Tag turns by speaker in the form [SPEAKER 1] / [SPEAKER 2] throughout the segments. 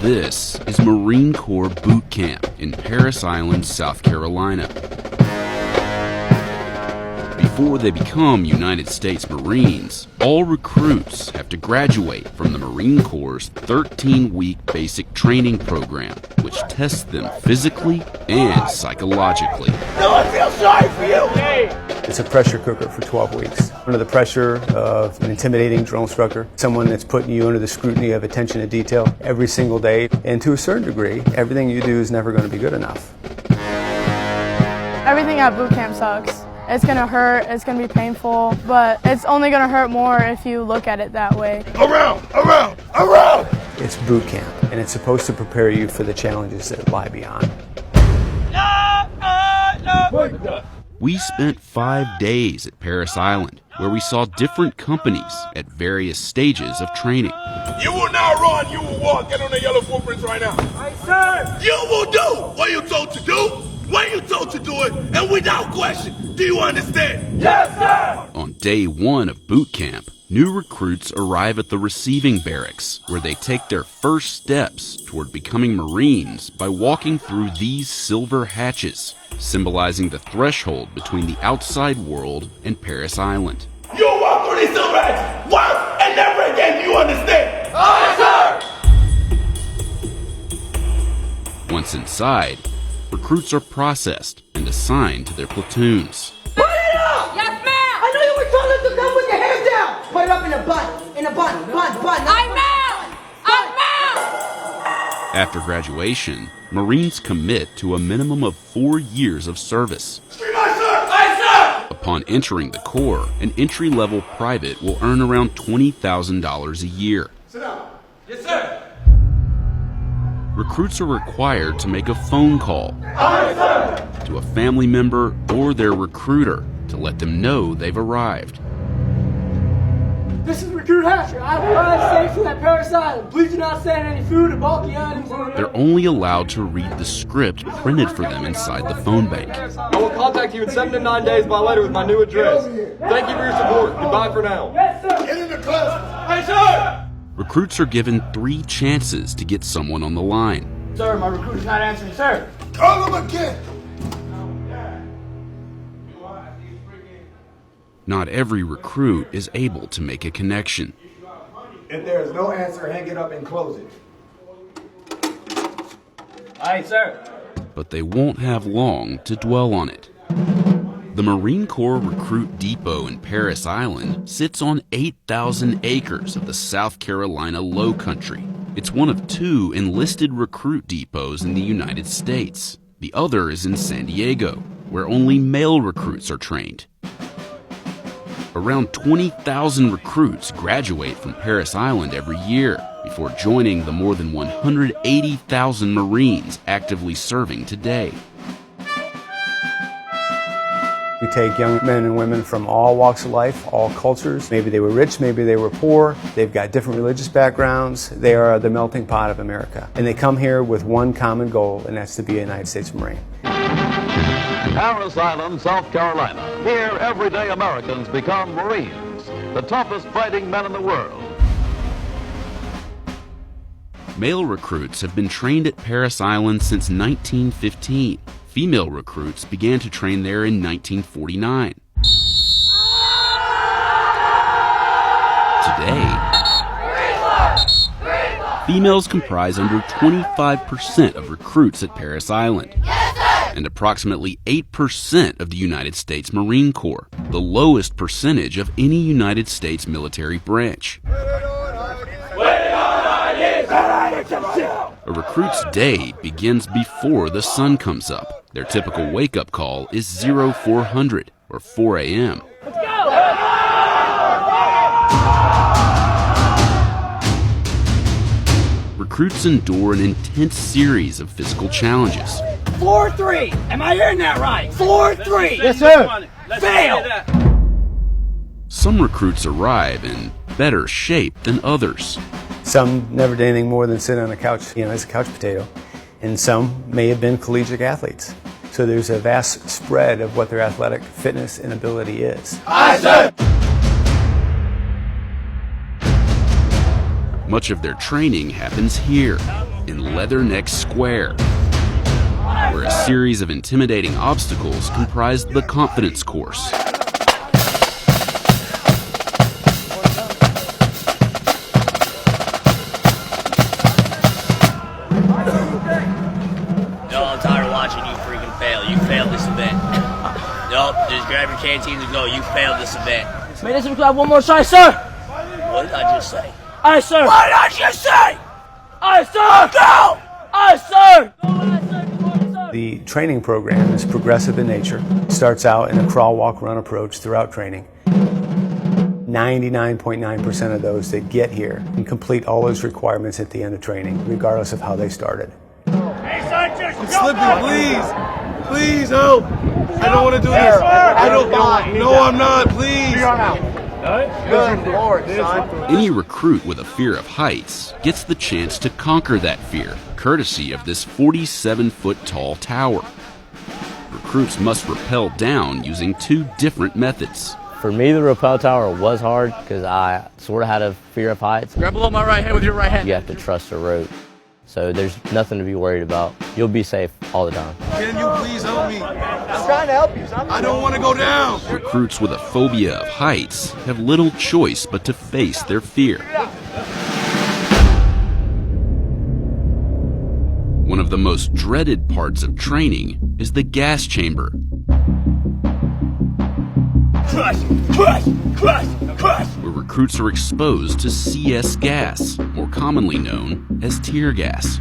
[SPEAKER 1] This is Marine Corps Boot Camp in Parris Island, South Carolina. Before they become United States Marines, all recruits have to graduate from the Marine Corps' 13-week basic training program, which tests them physically and psychologically.
[SPEAKER 2] No one feels sorry for you!
[SPEAKER 3] It's a pressure cooker for 12 weeks. Under the pressure of an intimidating drill instructor, someone that's putting you under the scrutiny of attention to detail every single day, and to a certain degree, everything you do is never going to be good enough.
[SPEAKER 4] Everything at boot camp sucks. It's going to hurt, it's going to be painful, but it's only going to hurt more if you look at it that way.
[SPEAKER 2] Around!
[SPEAKER 3] It's boot camp, and it's supposed to prepare you for the challenges that lie beyond.
[SPEAKER 1] We spent 5 days at Parris Island, where we saw different companies at various stages of training.
[SPEAKER 2] You will not run, you will walk. Get on the yellow footprints right now. Aye, sir! You will do what you're told to do, when you're told to do it, and without question. Do you understand? Yes, sir!
[SPEAKER 1] On day 1 of boot camp, new recruits arrive at the receiving barracks, where they take their first steps toward becoming Marines by walking through these silver hatches, symbolizing the threshold between the outside world and Parris Island.
[SPEAKER 2] You'll walk through these silver hatches once and never again, do you understand? Aye, sir!
[SPEAKER 1] Once inside, recruits are processed and assigned to their platoons.
[SPEAKER 5] Put it up! Yes, ma'am! I know you were told us to come with your hands down! Put it up in a bun. I'm out!
[SPEAKER 1] After graduation, Marines commit to a minimum of 4 years of service.
[SPEAKER 2] Aye, sir!
[SPEAKER 1] Upon entering the Corps, an entry-level private will earn around $20,000 a year.
[SPEAKER 2] Sit down. Yes, sir!
[SPEAKER 1] Recruits are required to make a phone call to a family member or their recruiter to let them know they've arrived.
[SPEAKER 6] This is Recruit Hatcher. I've arrived safely at Parris Island. Please do not send any food or bulky items.
[SPEAKER 1] They're only allowed to read the script printed for them inside the phone bank.
[SPEAKER 7] I will contact you in 7 to 9 days by letter with my new address. Thank you for your support. Goodbye for now.
[SPEAKER 6] Yes, sir.
[SPEAKER 2] Get in the class. Aye, sir!
[SPEAKER 1] Recruits are given 3 chances to get someone on the line.
[SPEAKER 6] Sir, my recruit is not answering, sir.
[SPEAKER 2] Call him again.
[SPEAKER 1] Not every recruit is able to make a connection.
[SPEAKER 8] If there is no answer, hang it up and close it.
[SPEAKER 6] Aye, sir.
[SPEAKER 1] But they won't have long to dwell on it. The Marine Corps Recruit Depot in Parris Island sits on 8,000 acres of the South Carolina Low Country. It's one of 2 enlisted recruit depots in the United States. The other is in San Diego, where only male recruits are trained. Around 20,000 recruits graduate from Parris Island every year before joining the more than 180,000 Marines actively serving today.
[SPEAKER 3] We take young men and women from all walks of life, all cultures. Maybe they were rich, maybe they were poor. They've got different religious backgrounds. They are the melting pot of America. And they come here with one common goal, and that's to be a United States Marine.
[SPEAKER 9] Parris Island, South Carolina. Here, everyday Americans become Marines, the toughest fighting men in the world.
[SPEAKER 1] Male recruits have been trained at Parris Island since 1915. Female recruits began to train there in 1949. Today, females comprise under 25% of recruits at Parris Island, and approximately 8% of the United States Marine Corps, the lowest percentage of any United States military branch. A recruit's day begins before the sun comes up. Their typical wake-up call is 0400 or 4 a.m.
[SPEAKER 6] Let's go!
[SPEAKER 1] Recruits endure an intense series of physical challenges.
[SPEAKER 6] 4-3. Am I hearing that right? 4-3.
[SPEAKER 8] Yes, sir.
[SPEAKER 6] Fail.
[SPEAKER 1] Some recruits arrive in better shape than others.
[SPEAKER 3] Some never did anything more than sit on a couch, as a couch potato. And some may have been collegiate athletes. So there's a vast spread of what their athletic fitness and ability is.
[SPEAKER 2] Aye, sir!
[SPEAKER 1] Much of their training happens here, in Leatherneck Square, where a series of intimidating obstacles comprise the confidence course.
[SPEAKER 10] I'm tired of watching you freaking fail. You failed this event. Nope, just grab your canteens and go. You failed this event.
[SPEAKER 6] Man, this is one more try, sir.
[SPEAKER 10] What did I just say?
[SPEAKER 6] Aye, sir.
[SPEAKER 10] What did I just say?
[SPEAKER 6] Aye, sir.
[SPEAKER 10] Go!
[SPEAKER 6] Aye, sir.
[SPEAKER 3] The training program is progressive in nature. It starts out in a crawl, walk, run approach throughout training. 99.9% of those that get here can complete all those requirements at the end of training, regardless of how they started.
[SPEAKER 2] I'm slipping, please. Please help. I don't want to do this. I don't. No, I'm not. Please.
[SPEAKER 8] Good Lord, son.
[SPEAKER 1] Any recruit with a fear of heights gets the chance to conquer that fear, courtesy of this 47-foot-tall tower. Recruits must rappel down using 2 different methods.
[SPEAKER 11] For me, the rappel tower was hard because I sort of had a fear of heights.
[SPEAKER 7] Grab below my right hand with your right hand.
[SPEAKER 11] You have to trust the rope. So there's nothing to be worried about. You'll be safe all the time.
[SPEAKER 2] Can you please help me?
[SPEAKER 8] I'm trying to help you, son.
[SPEAKER 2] I don't want to go down.
[SPEAKER 1] Recruits with a phobia of heights have little choice but to face their fear. One of the most dreaded parts of training is the gas chamber.
[SPEAKER 2] Crush, crush, crush, crush.
[SPEAKER 1] Where recruits are exposed to CS gas, more commonly known as tear gas.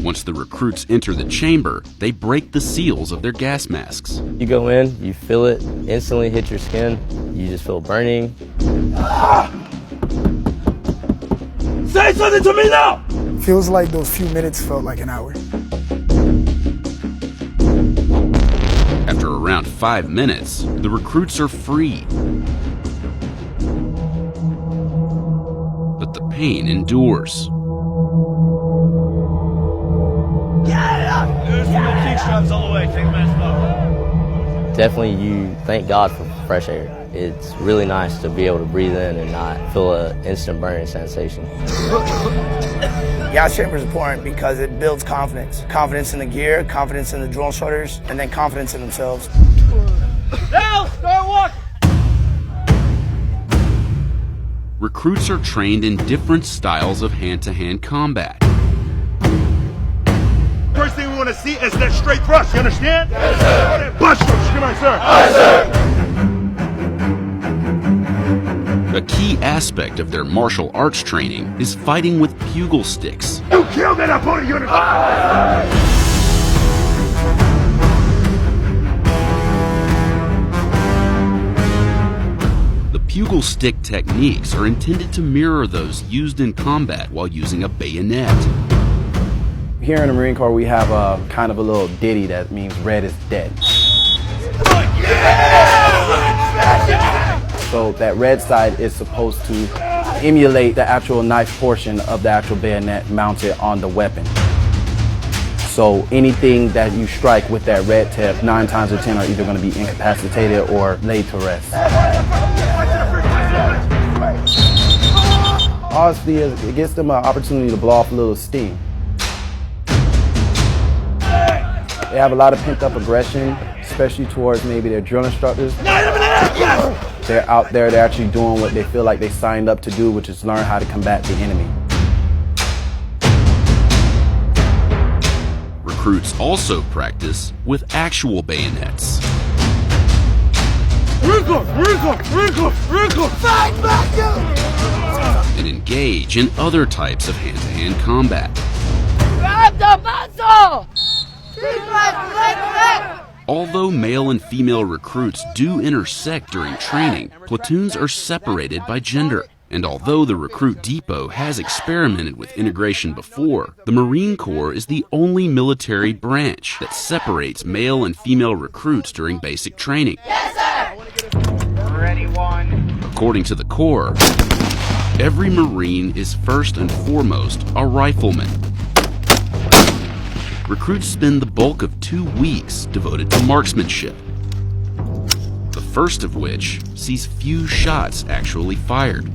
[SPEAKER 1] Once the recruits enter the chamber, they break the seals of their gas masks.
[SPEAKER 11] You go in, you feel it, instantly hit your skin, you just feel burning.
[SPEAKER 2] Say something to me now!
[SPEAKER 12] Feels like those few minutes felt like an hour.
[SPEAKER 1] After around 5 minutes, the recruits are free. But the pain endures.
[SPEAKER 11] Definitely you thank God for fresh air. It's really nice to be able to breathe in and not feel an instant burning sensation.
[SPEAKER 13] Gas chamber is important because it builds confidence. Confidence in the gear, confidence in the drill instructors, and then confidence in themselves.
[SPEAKER 6] Now, start walking.
[SPEAKER 1] Recruits are trained in different styles of hand-to-hand combat.
[SPEAKER 2] First thing we want to see is that straight thrust, you understand? Yes, sir. Butt strokes, come on, sir. Aye, sir.
[SPEAKER 1] A key aspect of their martial arts training is fighting with pugil sticks.
[SPEAKER 2] You killed that opponent, you understand?
[SPEAKER 1] The pugil stick techniques are intended to mirror those used in combat while using a bayonet.
[SPEAKER 14] Here in the Marine Corps, we have a kind of a little ditty that means red is dead. So that red side is supposed to emulate the actual knife portion of the actual bayonet mounted on the weapon. So anything that you strike with that red tip, 9 times out of 10 are either going to be incapacitated or laid to rest. Honestly, it gives them an opportunity to blow off a little steam. They have a lot of pent-up aggression, especially towards maybe their drill instructors. They're out there, they're actually doing what they feel like they signed up to do, which is learn how to combat the enemy.
[SPEAKER 1] Recruits also practice with actual bayonets. And engage in other types of hand-to-hand combat.
[SPEAKER 6] Grab the muzzle!
[SPEAKER 1] Although male and female recruits do intersect during training, platoons are separated by gender. And although the recruit depot has experimented with integration before, the Marine Corps is the only military branch that separates male and female recruits during basic training.
[SPEAKER 5] Yes, sir!
[SPEAKER 15] Ready, one.
[SPEAKER 1] According to the Corps, every Marine is first and foremost a rifleman. Recruits spend the bulk of 2 weeks devoted to marksmanship. The first of which sees few shots actually fired.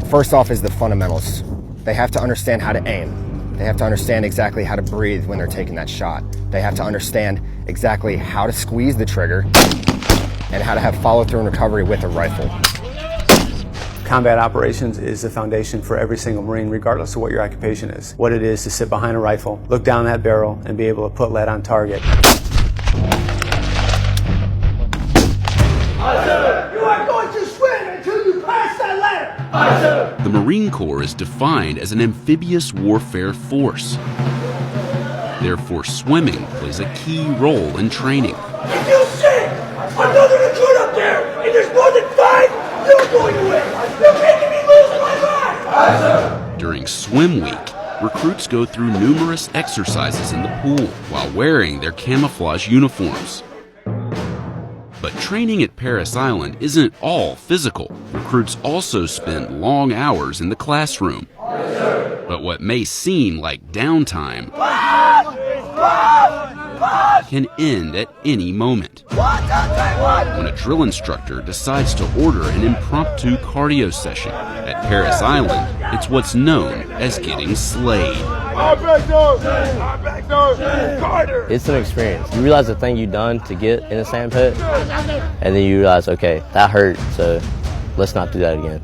[SPEAKER 16] First off is the fundamentals. They have to understand how to aim. They have to understand exactly how to breathe when they're taking that shot. They have to understand exactly how to squeeze the trigger and how to have follow-through and recovery with a rifle.
[SPEAKER 3] Combat operations is the foundation for every single Marine, regardless of what your occupation is. What it is to sit behind a rifle, look down that barrel, and be able to put lead on target.
[SPEAKER 5] You are going to swim until you pass that ladder.
[SPEAKER 1] The Marine Corps is defined as an amphibious warfare force. Therefore, swimming plays a key role in training.
[SPEAKER 5] If you see another recruit up there and there's more than 5, you're going to win. You're making me lose my life.
[SPEAKER 1] During swim week, recruits go through numerous exercises in the pool while wearing their camouflage uniforms. But training at Parris Island isn't all physical. Recruits also spend long hours in the classroom. But what may seem like downtime can end at any moment. When a drill instructor decides to order an impromptu cardio session at Parris Island, it's what's known as getting slayed.
[SPEAKER 11] It's an experience. You realize the thing you've done to get in a sand pit, and then you realize, okay, that hurt, so let's not do that again.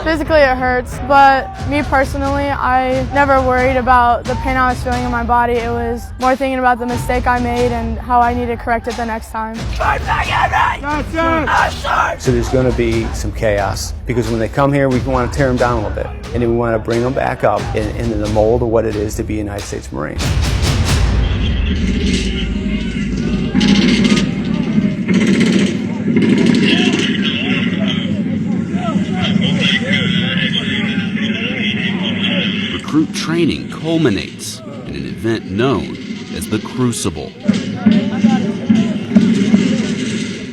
[SPEAKER 4] Physically it hurts, but me personally, I never worried about the pain I was feeling in my body. It was more thinking about the mistake I made and how I need to correct it the next time.
[SPEAKER 3] So there's going to be some chaos, because when they come here, we want to tear them down a little bit, and then we want to bring them back up into the mold of what it is to be a United States Marine.
[SPEAKER 1] Recruit training culminates in an event known as the Crucible.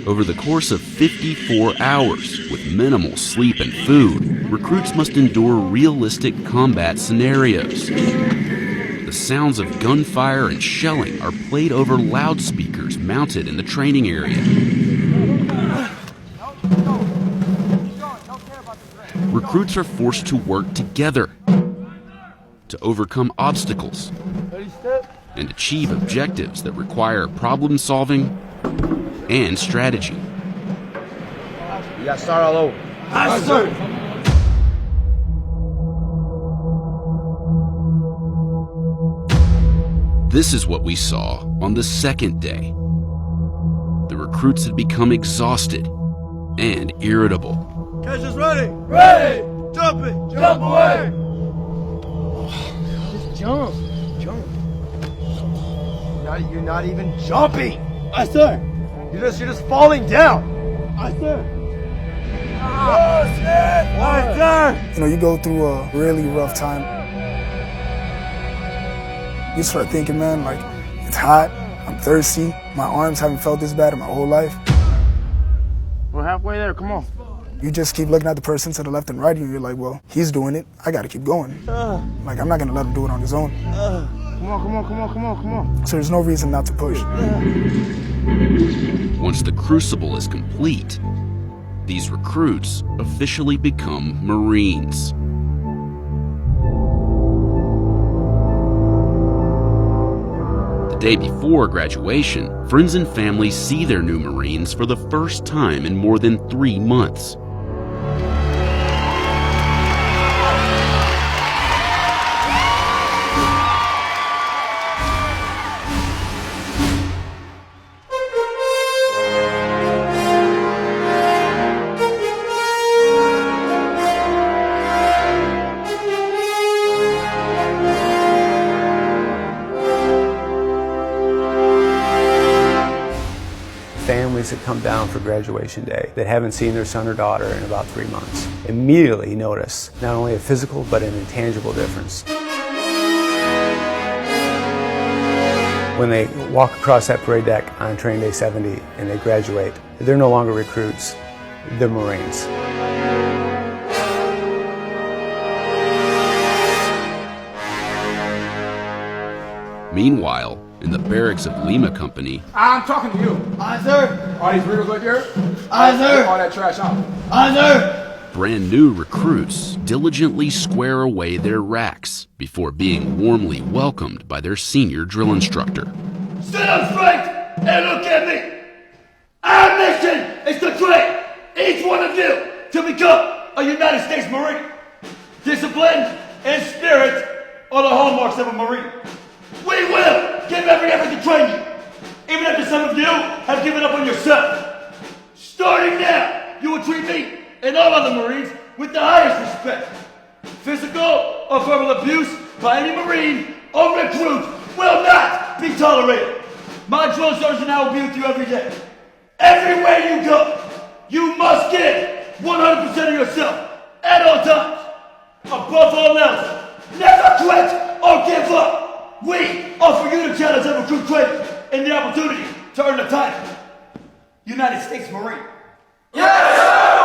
[SPEAKER 1] Over the course of 54 hours, with minimal sleep and food, recruits must endure realistic combat scenarios. The sounds of gunfire and shelling are played over loudspeakers mounted in the training area. Recruits are forced to work together to overcome obstacles and achieve objectives that require problem solving and strategy.
[SPEAKER 16] You got to start all over.
[SPEAKER 5] Yes, sir.
[SPEAKER 1] This is what we saw on the second day. The recruits had become exhausted and irritable.
[SPEAKER 2] Catch us ready! Ready! Jump it! Jump away!
[SPEAKER 6] Just jump. Jump.
[SPEAKER 8] You're not even jumping!
[SPEAKER 6] Aye, sir.
[SPEAKER 8] You're just falling down!
[SPEAKER 6] Aye, sir.
[SPEAKER 8] Aye, sir!
[SPEAKER 12] You know, you go through a really rough time. You start thinking, man, like, it's hot, I'm thirsty, my arms haven't felt this bad in my whole life.
[SPEAKER 6] We're halfway there, come on.
[SPEAKER 12] You just keep looking at the person to the left and right, and you're like, well, he's doing it, I gotta keep going. Like, I'm not gonna let him do it on his own.
[SPEAKER 6] Come on.
[SPEAKER 12] So there's no reason not to push.
[SPEAKER 1] Once the Crucible is complete, these recruits officially become Marines. The day before graduation, friends and family see their new Marines for the first time in more than 3 months.
[SPEAKER 3] Families that come down for graduation day that haven't seen their son or daughter in about 3 months immediately notice not only a physical but an intangible difference. When they walk across that parade deck on train day 70 and they graduate, they're no longer recruits, they're Marines.
[SPEAKER 1] Meanwhile, in the barracks of Lima Company,
[SPEAKER 8] I'm talking to you.
[SPEAKER 6] Aye, sir.
[SPEAKER 8] All these riddles right there?
[SPEAKER 6] Aye, sir.
[SPEAKER 8] All that trash out.
[SPEAKER 6] Aye, sir.
[SPEAKER 1] brand new recruits diligently square away their racks before being warmly welcomed by their senior drill instructor.
[SPEAKER 5] Stand up straight and look at me. Our mission is to train each one of you to become a United States Marine. Discipline and spirit are the hallmarks of a Marine. We will give every effort to train you, even after some of you have given up on yourself. Starting now, you will treat me and all other Marines with the highest respect. Physical or verbal abuse by any Marine or recruit will not be tolerated. My drill sergeant and I will be with you every day. Everywhere you go, you must give 100% of yourself at all times. Above all else, never quit or give up. We offer you the challenge of recruit training and the opportunity to earn the title United States Marine. Yes, sir!